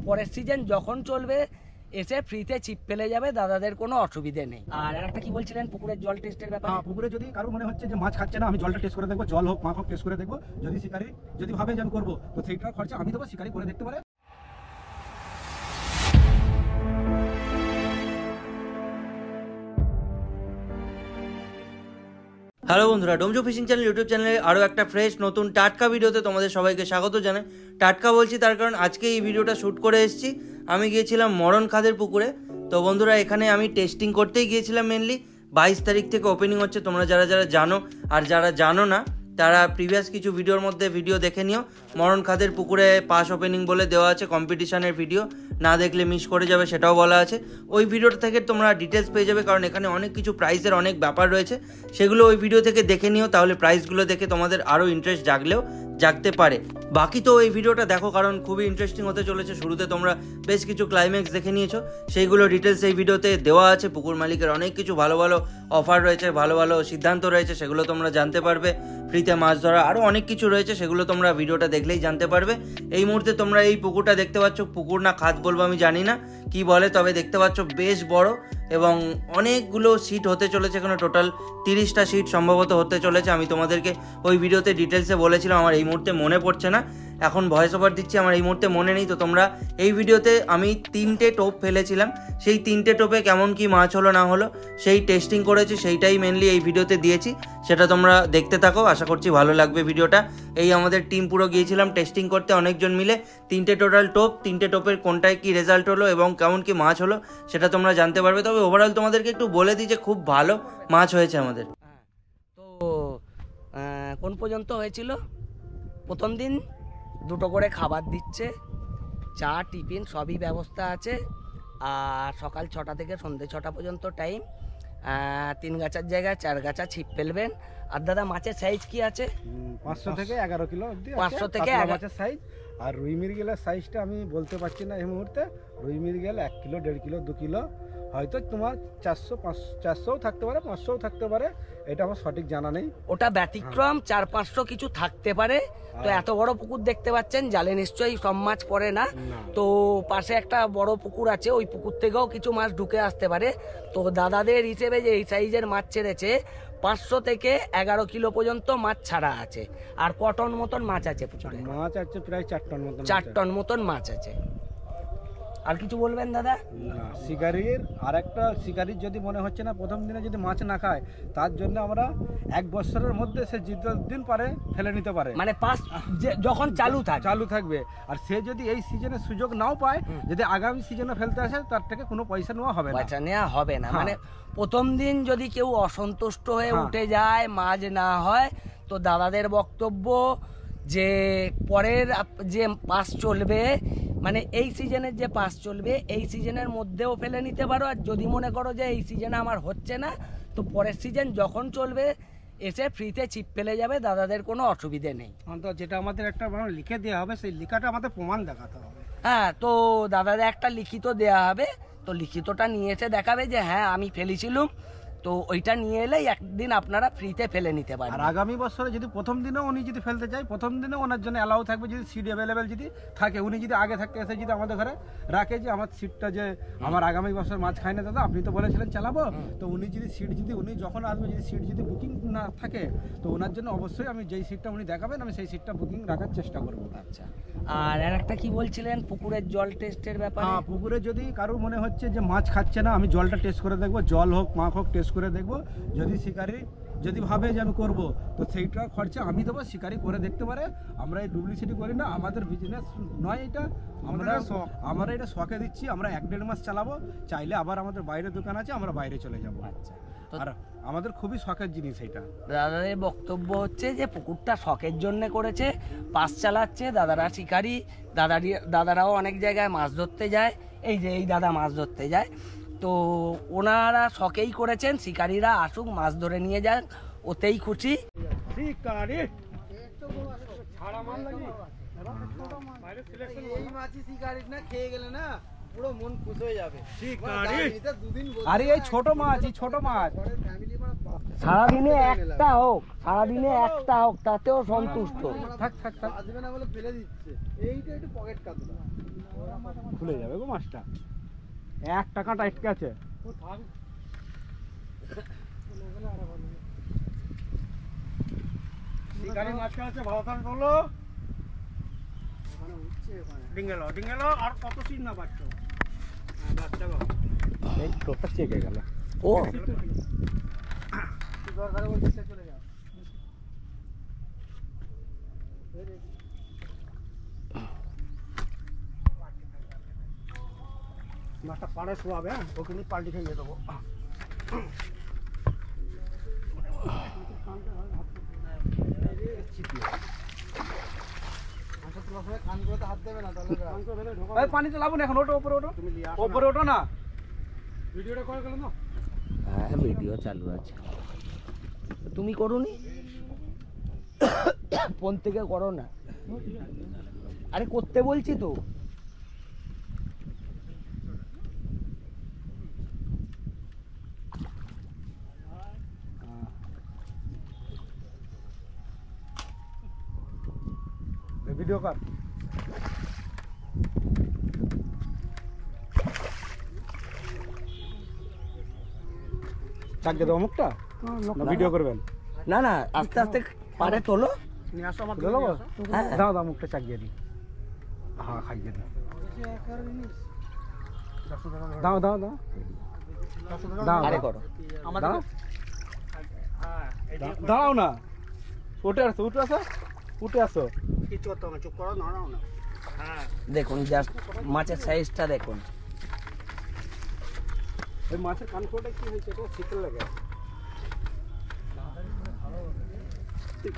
পরের সিজন যখন চলবে এসে ফ্রিতে ছিপ ফেলে যাবে, দাদাদের কোনো অসুবিধে নেই। আর একটা কি বলছিলেন পুকুরের জল টেস্টের ব্যাপারে? হ্যাঁ, পুকুরে যদি কারো মনে হচ্ছে যে মাছ খাচ্ছে না, আমি জলটা টেস্ট করে দেখবো, জল হোক মাছ হোক টেস্ট করে দেখবো। যদি শিকারি যদি ভাবে যে আমি করবো, তো সেইটার খরচা আমি দেবো, শিকারি করে দেখতে পারে। হ্যালো বন্ধুরা, ডোমজো ফিশিং চ্যানেল ইউটিউব চ্যানেলে আরও একটা ফ্রেশ নতুন টাটকা ভিডিওতে তোমাদের সবাইকে স্বাগত জানাই। টাটকা বলছি তার কারণ আজকে এই ভিডিওটা শ্যুট করে এসেছি। আমি গিয়েছিলাম মরণ খাদের পুকুরে। তো বন্ধুরা, এখানে আমি টেস্টিং করতেই গিয়েছিলাম। মেনলি 22 তারিখ থেকে ওপেনিং হচ্ছে। তোমরা যারা যারা জানো আর যারা জানো না তারা প্রিভিয়াস কিছু ভিডিওর মধ্যে ভিডিও দেখে নিও। মরণ খাদের পুকুরে পাস ওপেনিং বলে দেওয়া আছে, কম্পিটিশনের ভিডিও, না দেখলে মিস করে যাবে সেটাও বলা আছে। ওই ভিডিওটা থেকে তোমরা ডিটেলস পেয়ে যাবে, কারণ এখানে অনেক কিছু প্রাইসের অনেক ব্যাপার রয়েছে, সেগুলো ওই ভিডিও থেকে দেখে নিও। তাহলে প্রাইসগুলো দেখে তোমাদের আরও ইন্টারেস্ট জাগতে পারে। বাকি তো এই ভিডিওটা দেখো, কারণ খুবই ইন্টারেস্টিং হতে চলেছে। শুরুতে তোমরা বেশ কিছু ক্লাইম্যাক্স দেখে নিয়েছো, সেইগুলো ডিটেলস এই ভিডিওতে দেওয়া আছে। পুকুর মালিকের অনেক কিছু ভালো ভালো অফার রয়েছে, ভালো ভালো সিদ্ধান্ত রয়েছে, সেগুলো তোমরা জানতে পারবে। ফ্রিতে মাছ ধরা আরও অনেক কিছু রয়েছে, সেগুলো তোমরা ভিডিওটা দেখলেই জানতে পারবে। এই মুহূর্তে তোমরা এই পুকুরটা দেখতে পাচ্ছ, পুকুর না খাদ বলবো আমি জানি না কি বলে, তবে দেখতে পাচ্ছ বেশ বড় এবং অনেকগুলো সিট হতে চলেছে। এখানে টোটাল 30টা সিট সম্ভবত হতে চলেছে। আমি তোমাদেরকে ওই ভিডিওতে ডিটেলসে বলেছিলাম, আমার এই মুহূর্তে মনে পড়ছে না, এখন ভয়েস ওভার দিচ্ছি, আমার এই মুহূর্তে মনে নেই। তো তোমরা এই ভিডিওতে আমি 3টে টোপ ফেলেছিলাম, সেই 3টে টোপে কেমন কি মাছ হলো না হলো সেই টেস্টিং করেছি, সেইটাই মেনলি এই ভিডিওতে দিয়েছি। সেটা তোমরা দেখতে থাকো, আশা করছি ভালো লাগবে ভিডিওটা। এই আমাদের টিম পুরো গিয়েছিলাম টেস্টিং করতে অনেকজন মিলে। 3টে টোটাল টোপ, 3টে টোপের কোনটায় কি রেজাল্ট হলো এবং কেমন কি মাছ হলো সেটা তোমরা জানতে পারবে। তবে ওভারঅল তোমাদেরকে একটু বলে দিই যে খুব ভালো মাছ হয়েছে আমাদের। তো কোন পর্যন্ত হয়েছিল? প্রথম দিন 2টো করে খাবার দিচ্ছে, চা টিফিন সবই ব্যবস্থা আছে। আর সকাল 6টা থেকে সন্ধ্যে 6টা পর্যন্ত টাইম। 3 গাছার জায়গায় 4 গাছা ছিপ ফেলবেন। আর দাদা মাছের সাইজ কি আছে? 500 থেকে 11 কিলো অবধি 500 থেকে 11 মাছের সাইজ। আর রুই মৃগেলের সাইজটা আমি বলতে পারছি না এই মুহূর্তে। রুই মৃগেল 1 কিলো, 1.5 কিলো, 2 কিলো, হয়তো তোমার 400-500 থাকতে পারে, 500 থাকতে পারে, এটা আমার সঠিক জানা নেই। ওটা ব্যতিক্রম, 400-500 কিছু থাকতে পারে। তো এত বড় পুকুর দেখতে পাচ্ছেন, জালে নিশ্চয়ই সব মাছ পড়ে না। তো পাশে একটা বড় পুকুর আছে, ওই পুকুর থেকেও কিছু মাছ ঢুকে আসতে পারে। তো দাদাদের হিসেবে যে এই সাইজের মাছ ছেড়েছে, 500 থেকে 11 কিলো পর্যন্ত মাছ ছাড়া আছে। আর কটন মতন মাছ আছে পুকুরে, মাছ আছে প্রায় 4 টন মতন, 4 টন মতন মাছ আছে। আর কিছু বলবেন দাদা? শিকারির আর একটা শিকারির যদি মনে হচ্ছে না প্রথম দিনে যদি মাছ না খায়, তার জন্য আমরা 1 বছরের মধ্যে সে যতদিন পারে ফেলে নিতে পারে, মানে পাস যখন চালু থাকবে। আর সে যদি এই সিজনে সুযোগ নাও পায়, যদি আগামী সিজনে ফেলতে আসে, তার থেকে কোনো পয়সা নেওয়া হবে না। মানে প্রথম দিন যদি কেউ অসন্তুষ্ট হয়ে উঠে যায়, মাছ না হয়, তো দাদাদের বক্তব্য যে পরের যে পাস চলবে, মানে এই সিজনের যে পাস চলবে, এই সিজনের মধ্যেও ফেলে নিতে পারো। আর যদি মনে করো যে এই সিজনে আমার হচ্ছে না, তো পরের সিজন যখন চলবে এসে ফ্রিতে ছিপ ফেলে যাবে, দাদাদের কোনো অসুবিধে নেই। যেটা আমাদের একটা লিখে দেওয়া হবে, সেই লেখাটা আমাদের প্রমাণ দেখাতে হবে। হ্যাঁ, তো দাদাদের একটা লিখিত দেওয়া হবে। তো লিখিতটা নিয়ে এসে দেখাবে যে হ্যাঁ আমি ফেলেছিলাম, তো ওইটা নিয়ে এলেই একদিন আপনারা ফ্রিতে ফেলে নিতে পারেন। আর আগামী বছরে যদি প্রথম দিনেও উনি যদি ফেলতে চায়, প্রথম দিনে ওনার জন্য অ্যালাউ থাকবে, যদি সিট অ্যাভেলেবেল যদি থাকে। উনি যদি আগে থাকতে এসে যদি আমাদের ঘরে রাখে যে আমার সিটটা, যে আমার আগামী বছর মাছ খায় না দাদা, আপনি তো বলেছিলেন চালাবো, তো উনি যদি সিট যদি উনি যখন আসবে যদি সিট যদি বুকিং না থাকে, তো ওনার জন্য অবশ্যই আমি যেই সিটটা উনি দেখাবেন আমি সেই সিটটা বুকিং রাখার চেষ্টা করবো। আচ্ছা, আর একটা কি বলছিলেন পুকুরের জল টেস্টের ব্যাপারে? হ্যাঁ, পুকুরে যদি কারোর মনে হচ্ছে যে মাছ খাচ্ছে না, আমি জলটা টেস্ট করে দেখবো, জল হোক মাছ হোক টেস্ট করে দেখবো। যদি শিকারি যদি ভাবে যে আমি করব, তো সেইটার খরচা আমি দেবো, শিকারি করে দেখতে পারে। আমরা এই ডুপ্লিসিটি করি না, আমাদের বিজনেস নয় এটা, আমরা এটা শখে দিচ্ছি। আমরা 1-1.5 মাস চালাবো, চাইলে আবার আমাদের বাইরে দোকান আছে, আমরা বাইরে চলে যাবো। আচ্ছা, আর আমাদের খুবই শখের জিনিস এটা। দাদাদের বক্তব্য হচ্ছে যে পুকুরটা শখের জন্য করেছে, পাস চালাচ্ছে। দাদারা শিকারি, দাদারাও অনেক জায়গায় মাছ ধরতে যায়, এই যে এই দাদা মাছ ধরতে যায়, তো ওনারা শখেই করেছেন। শিকারীরা আসুক, মাছ ধরে নিয়ে যান, ওতেই খুশি। শিকারি এই মাছই শিকারি না খেয়ে গেলে না, পুরো মন খুশ হয়ে যাবে। আরে এই ছোট মাছ, এই ছোট মাছ সারাদিনে একটা হোক, সারাদিনে একটা হোক, তাতেও সন্তুষ্ট। থাক থাক থাক, আসবে না বলে ফেলে দিচ্ছে। এইটা একটু পকেট কাতলা। খুলে যাবে গো মাছটা। 1 টাকা আটকে আছে। শিকারি মাছ আছে, ভালো থাক বলো। ডিঙ্গেলো আর কত সিন না পাচ্ছ। এই টোটা চেকে গেল। ও দরকারে বলতে চলে যাও। মাছটা পাড়ে শোয়াবে, ওখানে পাল্টি খেয়ে দেবো। কানগুলোতে হাত দেবে না তাহলে। পানিতে লাবো না এখন, ওটো ওপরে ওটো, ওপরে ওটো না। ভিডিওটা করে গেল না? হ্যাঁ, ভিডিও চালু আছে। তুমি করোনি? ফোন থেকে করো না। আরে করতে বলছি তো। ভিডিও কর। চাক দেবো মুখটা, ভিডিও করবেন? না না, আস্তে আস্তে পারে তোলো। নিয়ে আসো আমার, হ্যাঁ। দাও দাও, মুখটা চাক দিয়ে দিই। হ্যাঁ, খাইয়ে দিই। দাও দাও দাও দাও, আরে করো। দাও। দাঁড়াও না, উঠে আসো, উঠে আসো, উঠে আসো। কিছু করতে হবে, চুপ করো, দাঁড়াও না। হ্যাঁ, দেখুন জাস্ট মাছের সাইজটা দেখুন। ওই মাছের কানকোটা কি হয়েছে, এটা শীতল লাগে।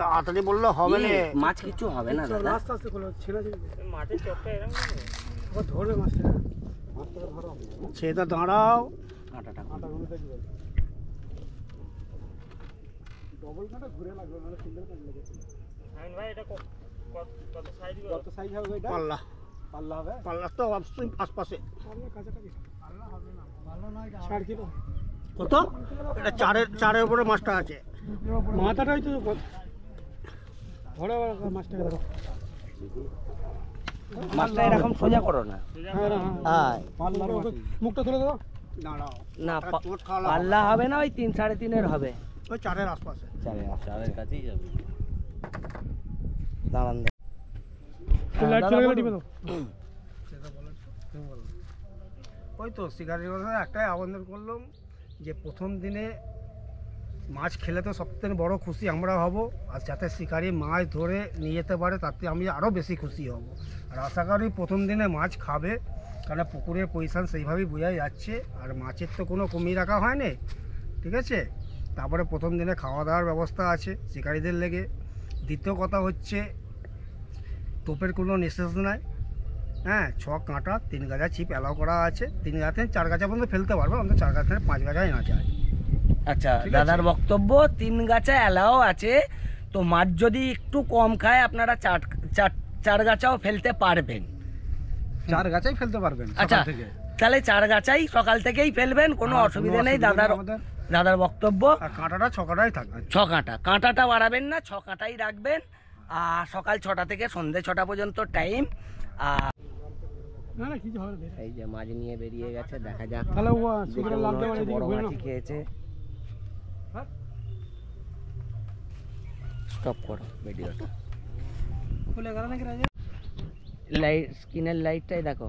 তাড়াতাড়ি বললে হবে না, মাছ কিছু হবে না দাদা। আস্তে আস্তে খোলো, ছেড়ে দিন। মাছের চপটা এরকম ও ধরবে মাছটা। মাছটা ধরো, সেটা দাঁড়াও। কাঁটাটা কাঁটাগুলো দেখবে, ডবল কাঁটা ঘুরে লাগবে, মানে সিঙ্গেল কাঁটা লেগেছে। হ্যাঁ ভাই, এটা কত সাইজ হবে? কত সাইজ হবে এটা? পাল্লা, পাল্লা হবে। পাল্লা তো অবশ্যই আশপাশে। পাল্লা কাছাকাছি, পাল্লা হবে না, পাল্লা নয়, 4 কিলো। কত? এটা 4-এর উপরে মাছটা আছে। মাথাটাই তো ধরে মাছটা ধরো। মাছটা এরকম সোজা করো না। হ্যাঁ, মুখটা তুলে দাও। দাঁড়াও না পাল্লা হবে না, ওই 3-3.5-এর হবে। ওই 4-এর আশপাশে। 4-এর কাছেই যাবে। দাঁড়ান। লাইট চলে গেলে টিপে দাও। ওই তো শিকারির কথা একটাই আবেদন করলাম যে প্রথম দিনে মাছ খেলে তো সবথেকে বড় খুশি আমরা হব, আর যাতে শিকারি মাছ ধরে নিয়ে যেতে পারে তাতে আমি আরও বেশি খুশি হব। আর আশা করি প্রথম দিনে মাছ খাবে, কারণ পুকুরের পজিশান সেইভাবেই বোঝা যাচ্ছে, আর মাছের তো কোনো কমিয়ে রাখা হয়নি, ঠিক আছে। তারপরে প্রথম দিনে খাওয়া দাওয়ার ব্যবস্থা আছে শিকারিদের লেগে। দ্বিতীয় কথা হচ্ছে টোপের কোনো নিঃশ্বাস নাই। হ্যাঁ, 6 কাঁটা 3 গাছা ছিপ অ্যালাউ করা আছে। 3 গাছা 4 গাছা পর্যন্ত ফেলতে পারবে, অন্তত 4 গাছা 5 গাছাই না যায়। আচ্ছা, দাদার বক্তব্য 3 গাছা অ্যালাও আছে, তো মাছ যদি একটু কম খায় আপনারা 4 গাছাও ফেলতে পারবেন। 4 গাছাই ফেলতে পারবেন। আচ্ছা, তাহলে 4 গাছাই সকাল থেকেই ফেলবেন, কোনো অসুবিধা নেই। দাদার বক্তব্য কাঁটাটা 6 কাঁটাই থাকবে। 6 কাঁটা, কাঁটাটা বাড়াবেন না, 6 কাঁটাই রাখবেন। আর সকাল 6টা থেকে সন্ধ্যে 6টা পর্যন্ত টাইম। আর এই যে মাছ নিয়ে বেরিয়ে গেছে, দেখা যাক। বড় মাছই খেয়েছে। স্টপ করো ভিডিওটা। খুলে গেল নাকি রাজা? লাইট, স্ক্রিনের লাইটটাই দেখো।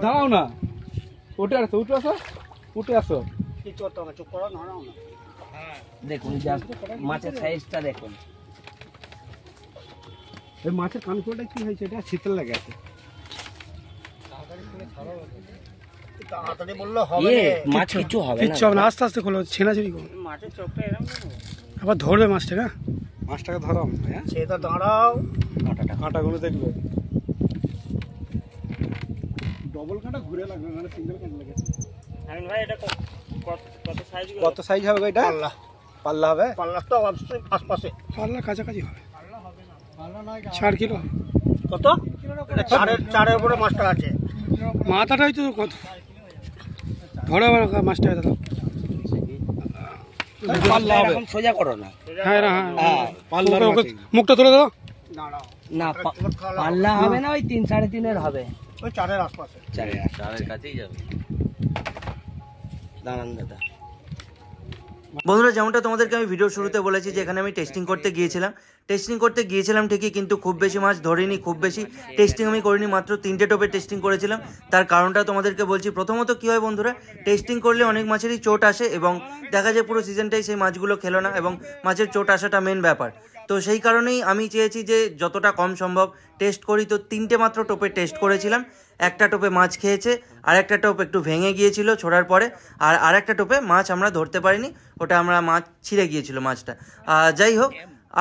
দাঁড়াও না, উঠে আসো, উঠে আসো, উঠে আসো। দেখুন জাস্ট মাছের সাইজটা দেখুন। এই মাছের কানকোলটা কি হয়েছে? এটা শীতল লেগে আছে। মাছ কিছু হবে না, আস্তে আস্তে খোলো, ছেনাছুরি করো। মাছের চোখটা এরকম আবার ধরবে মাছটাকে। মাছটাকে ধরো, হ্যাঁ সেটা দাঁড়াও, কাঁটাগুলো দেখবে। ডবল কাঁটা ঘুরে লাগবে, মানে সিঙ্গেল কাঁটা লাগে। আমিন ভাই এটা কত সাইজ হবে এটা? পাল্লা হবে, পাল্লা তো আশপাশে, পাল্লা কাছাকাছি হবে। পাল্লা নয়, 4 কিলো। কত? 4-এর উপরে মাছটা আছে। মাথাটা হয়তো কত ধরে মাছটা দাদা। পাল্লা হবে, সোজা করো না। হ্যাঁ হ্যাঁ, মুখটা তুলে দাও। না পাল্লা হবে না, ওই 3-3.5-এর হবে, ওই 4-এর আশপাশে। 4-এর কাছেই যাবে। দাঁড়ান দাদা। বন্ধুরা, যেমনটা তোমাদেরকে আমি ভিডিও শুরুতে বলেছি যে এখানে আমি টেস্টিং করতে গিয়েছিলাম ঠিকই, কিন্তু খুব বেশি মাছ ধরিনি, খুব বেশি টেস্টিং আমি করিনি, মাত্র 3টে টোপে টেস্টিং করেছিলাম। তার কারণটা তোমাদেরকে বলছি। প্রথমত কি হয় বন্ধুরা, টেস্টিং করলে অনেক মাছেরই চোট আসে এবং দেখা যায় পুরো সিজনটাই সেই মাছগুলো খেলো না এবং মাছের চোট আসাটা মেন ব্যাপার। তো সেই কারণেই আমি চেয়েছি যে যতটা কম সম্ভব টেস্ট করি। তো 3টে মাত্র টোপে টেস্ট করেছিলাম। একটা টোপে মাছ খেয়েছে, আর একটা টোপ একটু ভেঙে গিয়েছিল ছোড়ার পরে, আর একটা টোপে মাছ আমরা ধরতে পারিনি, ওটা মাছ ছিঁড়ে গিয়েছিল মাছটা। যাই হোক,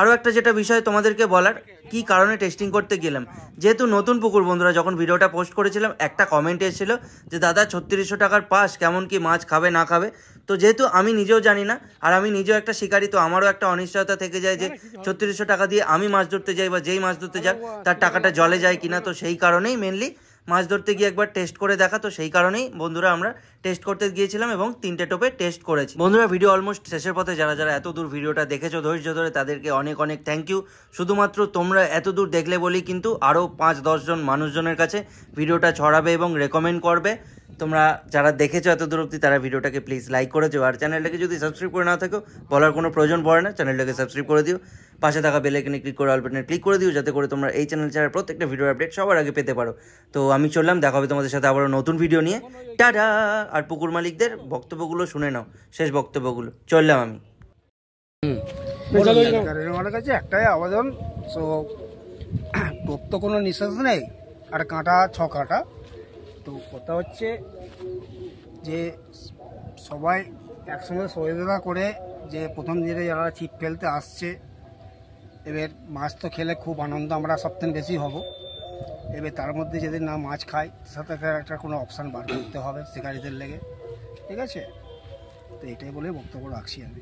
আরও একটা যেটা বিষয় তোমাদেরকে বলার, কি কারণে টেস্টিং করতে গেলাম, যেহেতু নতুন পুকুর। বন্ধুরা, যখন ভিডিওটা পোস্ট করেছিলাম একটা কমেন্ট এসেছিল যে দাদা 3600 টাকার পাস, কেমন কি মাছ খাবে না খাবে। তো যেহেতু আমি নিজেও জানি না, আর আমি নিজেও একটা শিকারি, তো আমারও একটা অনিশ্চয়তা থেকে যায় যে 3600 টাকা দিয়ে আমি মাছ ধরতে যাই, বা যেই মাছ ধরতে যাক তার টাকাটা জলে যায় কিনা। তো সেই কারণেই মেনলি মাছ ধরতে গিয়ে একবার টেস্ট করে দেখা। তো সেই কারণেই বন্ধুরা আমরা টেস্ট করতে গিয়েছিলাম এবং 3টে টোপে টেস্ট করেছি। বন্ধুরা, ভিডিও অলমোস্ট শেষের পথে। যারা যারা এত দূর ভিডিওটা দেখেছো ধৈর্য ধরে, তাদেরকে অনেক অনেক থ্যাংক ইউ। শুধুমাত্র তোমরা এত দূর দেখলে বলেই কিন্তু আরও 5-10 জন মানুষজনের কাছে ভিডিওটা ছড়াবে এবং রেকমেন্ড করবে। তোমরা যারা দেখেছো এত দূর অবধি, তারা ভিডিওটাকে প্লিজ লাইক করে দিও, আর চ্যানেলটাকে যদি সাবস্ক্রাইব করে না থাকো বলার কোনো প্রয়োজন পড়ে না, চ্যানেলটাকে সাবস্ক্রাইব করে দিও। পাশে থাকা বেল আইকনে ক্লিক করে অল বাটনে ক্লিক করে দিও, যাতে করে তোমরা এই চ্যানেল ছাড়া প্রত্যেকটা ভিডিও আপডেট সবার আগে পেতে পারো। তো আমি চললাম, দেখা হবে তোমাদের সাথে আবারও নতুন ভিডিও নিয়ে। টাটা। আর পুকুর মালিকদের বক্তব্যগুলো শুনে নাও, শেষ বক্তব্যগুলো। চললাম আমি। আমার কাছে একটাই আবেদন, সো টোপ তো কোনো নিঃশ্বাস নেই, আর কাঁটা 6 কাঁটা। তো কথা হচ্ছে যে সবাই একসঙ্গে সহযোগিতা করে, যে প্রথম দিনে যারা ছিপ ফেলতে আসছে, এবার মাছ তো খেলে খুব আনন্দ আমরা সবথেকে বেশি হব। এবার তার মধ্যে যদি না মাছ খায়, সাথে একটা কোনো অপশান বার করতে হবে শিকারীদের লেগে, ঠিক আছে? তো এটাই বলে বক্তব্য রাখছি আমি।